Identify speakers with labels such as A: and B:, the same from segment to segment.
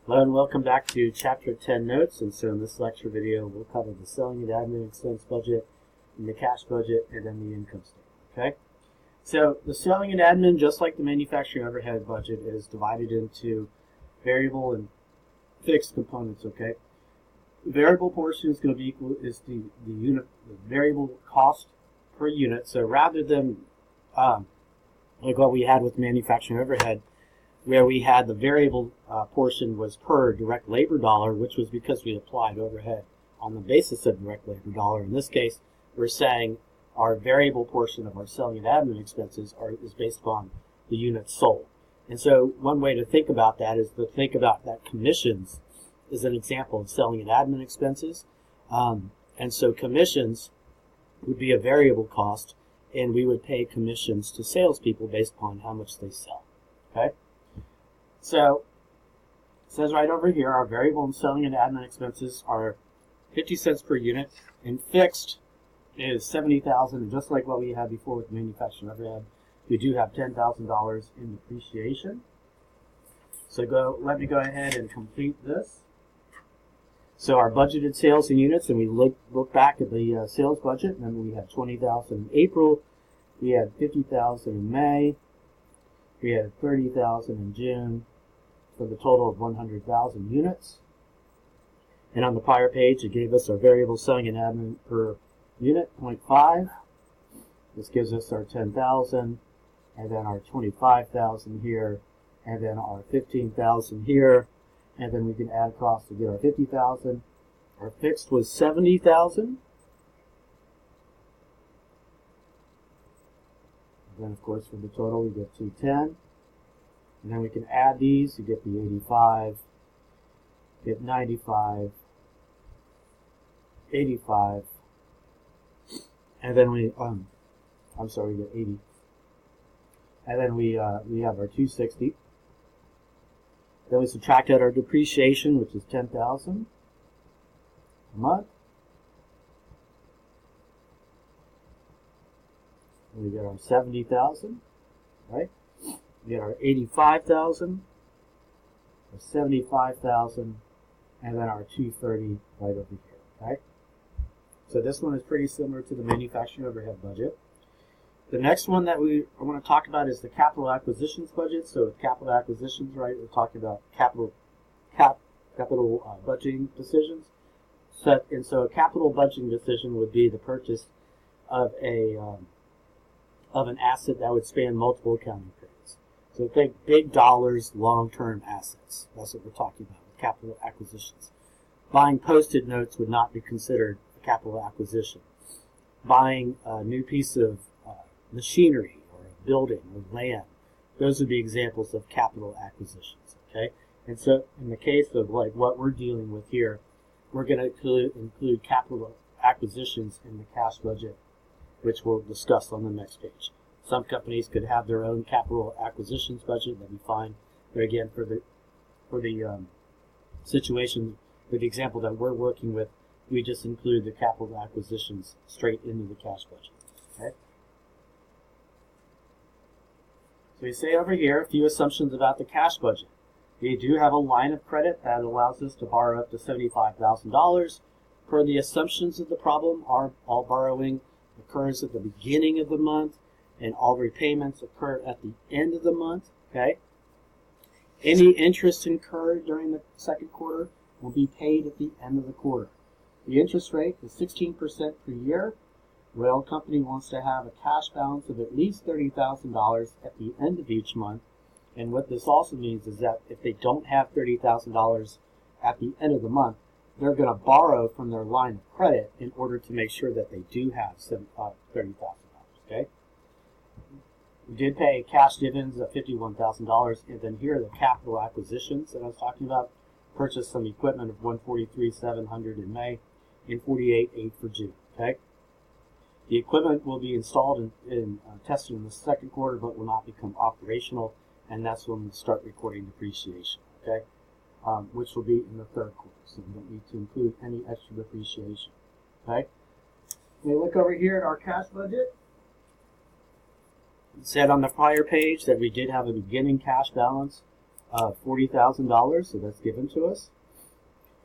A: Hello and welcome back to Chapter 10 Notes. And so in this lecture video, we'll cover the selling and admin expense budget, and the cash budget, and then the income statement. Okay? So the selling and admin, just like the manufacturing overhead budget, is divided into variable and fixed components. Okay? The variable portion is going to be equal is the variable cost per unit. So rather than like what we had with manufacturing overhead, where we had the variable portion was per direct labor dollar, which was because we applied overhead on the basis of direct labor dollar. In this case, we're saying our variable portion of our selling and admin expenses is based upon the units sold. And so one way to think about that is to think about that commissions is an example of selling and admin expenses. And so commissions would be a variable cost, and we would pay commissions to salespeople based upon how much they sell. Okay? So it says right over here, our variable and selling and admin expenses are 50 cents per unit, and fixed is $70,000. And just like what we had before with manufacturing overhead, we do have $10,000 in depreciation. So let me go ahead and complete this. So our budgeted sales in units, and we look back at the sales budget, and then we had 20,000 in April, we had 50,000 in May, we had 30,000 in June, for the total of 100,000 units. And on the prior page, it gave us our variable selling and admin per unit, 0.5. This gives us our 10,000, and then our 25,000 here, and then our 15,000 here, and then we can add across to get our 50,000. Our fixed was 70,000. Then, of course, for the total, we get 210. And then we can add these. You get the 85, get 95, 85, and then we get 80. And then we have our 260. Then we subtract out our depreciation, which is 10,000 a month. And we get our 70,000, right? We get our 85,000, our 75,000, and then our 230 right over here, right? So this one is pretty similar to the manufacturing overhead budget. The next one that I want to talk about is the capital acquisitions budget. So with capital acquisitions, right, we're talking about capital budgeting decisions. So a capital budgeting decision would be the purchase of an asset that would span multiple accounting periods. So think big dollars, long-term assets. That's what we're talking about with capital acquisitions. Buying posted notes would not be considered a capital acquisition. Buying a new piece of machinery or a building or land, those would be examples of capital acquisitions. Okay, and so in the case of like what we're dealing with here, we're going to include capital acquisitions in the cash budget, which we'll discuss on the next page. Some companies could have their own capital acquisitions budget. That'd be fine. But again, for the situation, for the example that we're working with, we just include the capital acquisitions straight into the cash budget. Okay. So we say over here a few assumptions about the cash budget. We do have a line of credit that allows us to borrow up to $75,000. Per the assumptions of the problem, all borrowing occurs at the beginning of the month, and all repayments occur at the end of the month. Okay. Any interest incurred during the second quarter will be paid at the end of the quarter. The interest rate is 16% per year. Rail company wants to have a cash balance of at least $30,000 at the end of each month. And what this also means is that if they don't have $30,000 at the end of the month, they're going to borrow from their line of credit in order to make sure that they do have $30,000. Okay. We did pay cash dividends of $51,000, and then here are the capital acquisitions that I was talking about. Purchased some equipment of $143,700 in May, and $48,800 for June. Okay. The equipment will be installed and tested in the second quarter, but will not become operational, and that's when we'll start recording depreciation. Okay. Which will be in the third quarter, so we don't need to include any extra depreciation. Okay. We look over here at our cash budget. It said on the prior page that we did have a beginning cash balance $40,000, so that's given to us.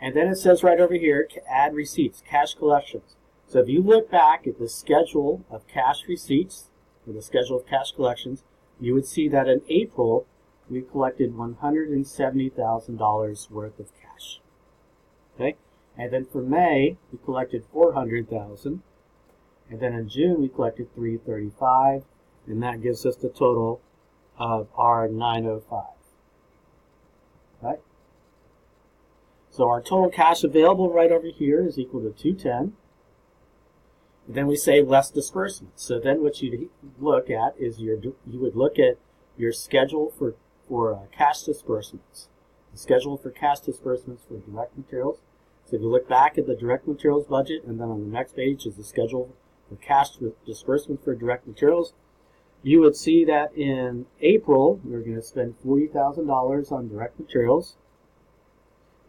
A: And then it says right over here, add receipts, cash collections. So if you look back at the schedule of cash receipts, or the schedule of cash collections, you would see that in April, we collected $170,000 worth of cash. Okay? And then for May, we collected $400,000. And then in June, we collected $335,000, and that gives us the total of our $905. Right? So our total cash available right over here is equal to $210. And then we say less disbursements. So then what you look at is you would look at your schedule for cash disbursements. The schedule for cash disbursements for direct materials. So if you look back at the direct materials budget, and then on the next page is the schedule for cash disbursement for direct materials, you would see that in April, we're going to spend $40,000 on direct materials.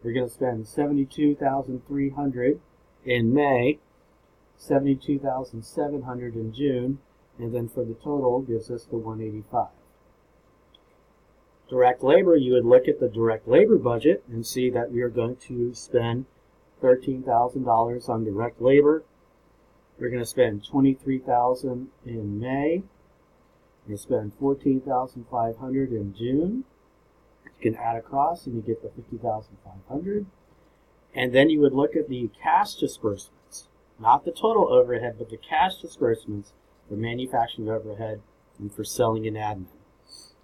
A: We're going to spend $72,300 in May, $72,700 in June, and then for the total gives us the $185. Direct labor, you would look at the direct labor budget and see that we are going to spend $13,000 on direct labor. We're going to spend $23,000 in May. We're going to spend $14,500 in June. You can add across and you get the $50,500. And then you would look at the cash disbursements, not the total overhead, but the cash disbursements for manufacturing overhead and for selling and admin.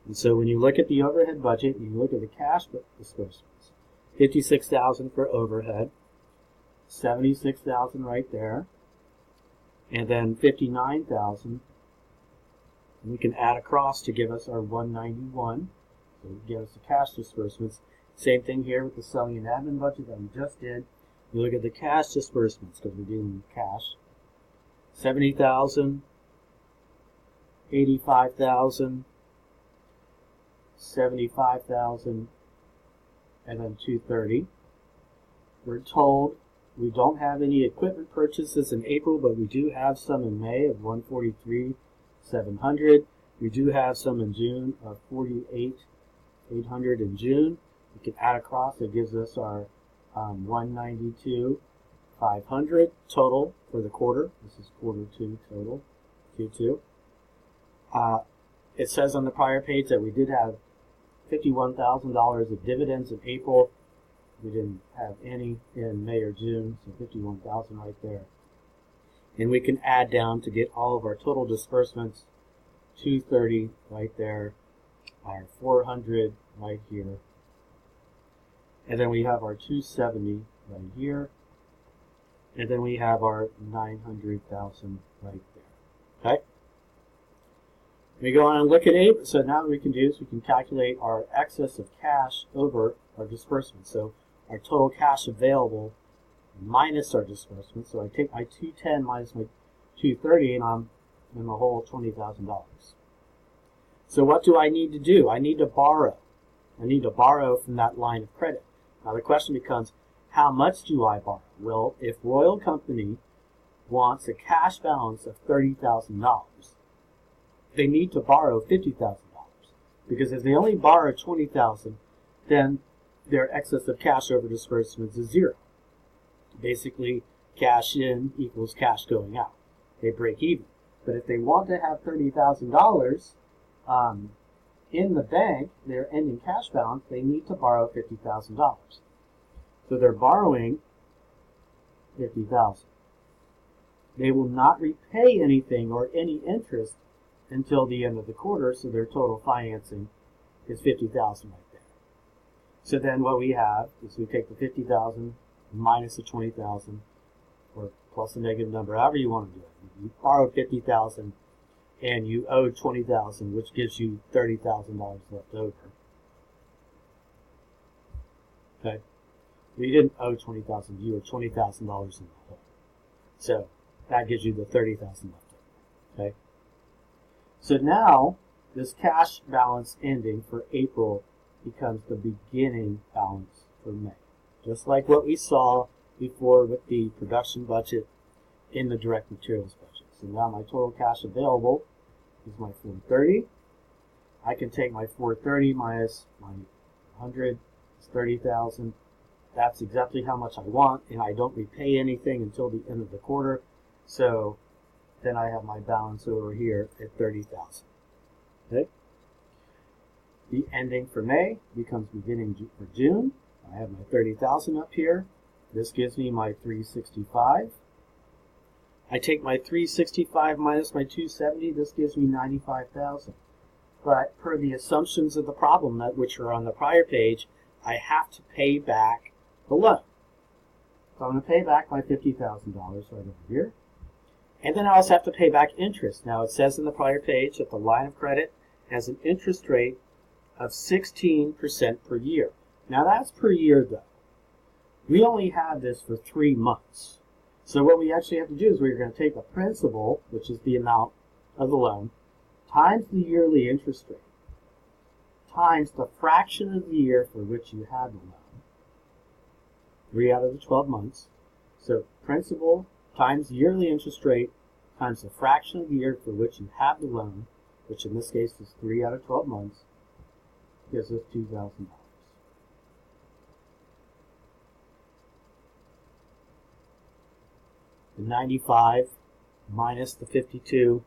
A: And so when you look at the overhead budget, you look at the cash disbursements. $56,000 for overhead, $76,000 right there, and then $59,000. We can add across to give us our $191. So give us the cash disbursements. Same thing here with the selling and admin budget that we just did. You look at the cash disbursements because we're dealing with cash. $70,000, $85,000, $75,000, and then $230. We're told we don't have any equipment purchases in April, but we do have some in May of $143,700. We do have some in June of $48,800 in June. We can add across. It gives us our $192,500 total for the quarter. This is quarter 2 total, Q2. It says on the prior page that we did have $51,000 of dividends in April. We didn't have any in May or June, so $51,000 right there. And we can add down to get all of our total disbursements. $230 right there, our $400 right here, and then we have our $270 right here, and then we have our $900,000 right there. Okay. We go on and look at April. So now what we can do is we can calculate our excess of cash over our disbursement. So our total cash available minus our disbursement. So I take my $210 minus my $230, and I'm in the whole $20,000. So what do I need to do? I need to borrow. I need to borrow from that line of credit. Now the question becomes, how much do I borrow? Well, if Royal Company wants a cash balance of $30,000, they need to borrow $50,000. Because if they only borrow $20,000, then their excess of cash over disbursements is zero. Basically, cash in equals cash going out. They break even. But if they want to have $30,000 in the bank, their ending cash balance, they need to borrow $50,000. So they're borrowing $50,000. They will not repay anything or any interest until the end of the quarter, so their total financing is $50,000 right there. So then what we have is we take the $50,000 minus the $20,000, or plus a negative number, however you want to do it. You borrowed $50,000 and you owed $20,000, which gives you $30,000 left over. Okay, you didn't owe $20,000; you owed $20,000 in the hole. So that gives you the $30,000 left over. Okay. So now this cash balance ending for April becomes the beginning balance for May, just like what we saw before with the production budget in the direct materials budget. So now my total cash available is my $430. I can take my $430 minus my 100 is 30,000. That's exactly how much I want, and I don't repay anything until the end of the quarter. So then I have my balance over here at 30,000. Okay. The ending for May becomes beginning for June. I have my 30,000 up here. This gives me my 365. I take my 365 minus my 270. This gives me 95,000. But per the assumptions of the problem, which are on the prior page, I have to pay back the loan. So I'm going to pay back my $50,000 right over here. And then I also have to pay back interest. Now it says in the prior page that the line of credit has an interest rate of 16% per year. Now that's per year though. We only have this for 3 months. So what we actually have to do is we're going to take the principal, which is the amount of the loan, times the yearly interest rate, times the fraction of the year for which you had the loan. 3 out of the 12 months. So principal times yearly interest rate times the fraction of the year for which you have the loan, which in this case is 3 out of 12 months, gives us $2,000. The 95 minus the 52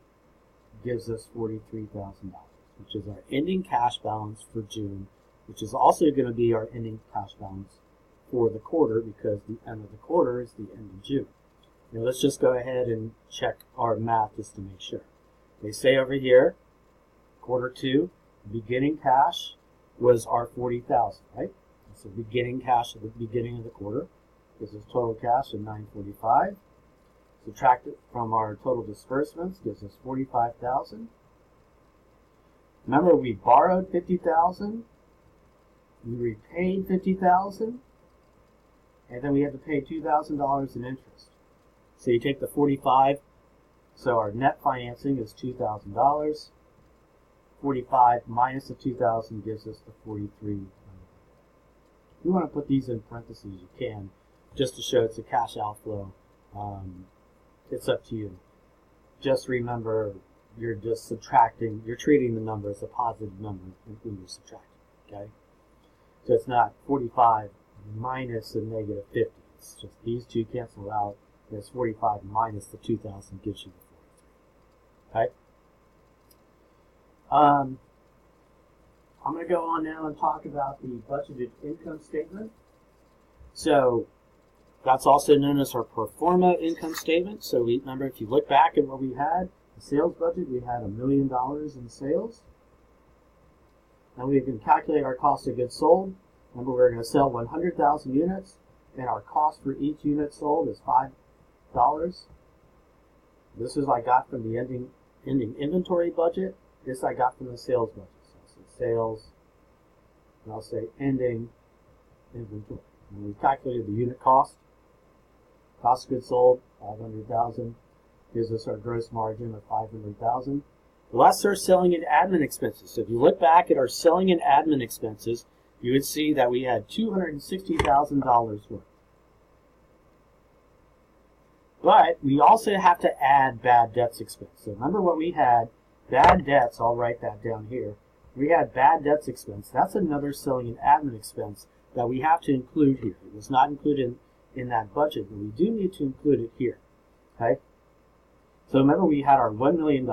A: gives us $43,000, which is our ending cash balance for June, which is also going to be our ending cash balance for the quarter, because the end of the quarter is the end of June. Now let's just go ahead and check our math just to make sure. They say over here, quarter 2, beginning cash was our 40,000, right? So beginning cash at the beginning of the quarter gives us total cash of 945. Subtract it from our total disbursements gives us 45,000. Remember, we borrowed 50,000, we repaid 50,000, and then we had to pay $2,000 in interest. So you take the 45, so our net financing is $2,000. 45 minus the 2,000 gives us the 43. If you want to put these in parentheses, you can, just to show it's a cash outflow. It's up to you. Just remember, you're just subtracting, you're treating the number as a positive number when you're subtracting, okay? So it's not 45 minus a negative 50. It's just these two cancel out. There's 45 minus the 2,000 gives you the 43, okay? I'm going to go on now and talk about the budgeted income statement. So that's also known as our pro forma income statement. So we remember, if you look back at what we had, the sales budget, we had $1 million in sales. And we can calculate our cost of goods sold. Remember, we're going to sell 100,000 units, and our cost for each unit sold is $5. This is I got from the ending inventory budget. This I got from the sales budget. So I'll say sales, and I'll say ending inventory. And we calculated the unit cost. Cost of goods sold, 500,000, gives us our gross margin of 500,000. Less our selling and admin expenses. So if you look back at our selling and admin expenses, you would see that we had $260,000 worth. But we also have to add bad debts expense. So remember what we had, bad debts, I'll write that down here. We had bad debts expense. That's another selling and admin expense that we have to include here. It was not included in that budget, but we do need to include it here. Okay? So remember, we had our $1 million.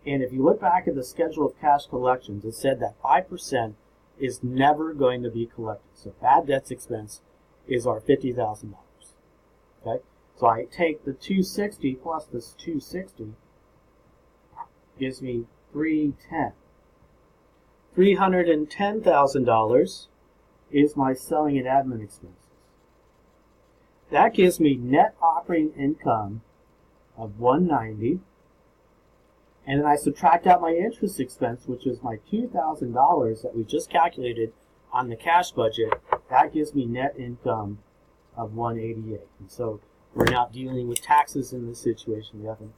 A: And if you look back at the schedule of cash collections, it said that 5% is never going to be collected. So bad debts expense is our $50,000. Okay? So I take the 260 plus this 260 gives me 310. $310,000 is my selling and admin expenses. That gives me net operating income of $190. And then I subtract out my interest expense, which is my $2,000 that we just calculated on the cash budget. That gives me net income of $188. And so we're not dealing with taxes in this situation. We haven't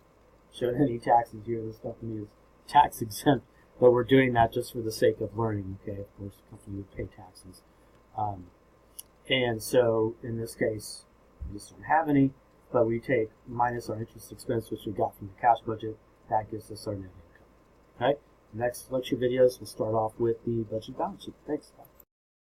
A: shown any taxes here. This company is tax exempt, but we're doing that just for the sake of learning. Okay, of course, the company would pay taxes. And so in this case, we just don't have any, but we take minus our interest expense, which we got from the cash budget. That gives us our net income. Okay? Next lecture videos will start off with the budget balance sheet. Thanks. Bye.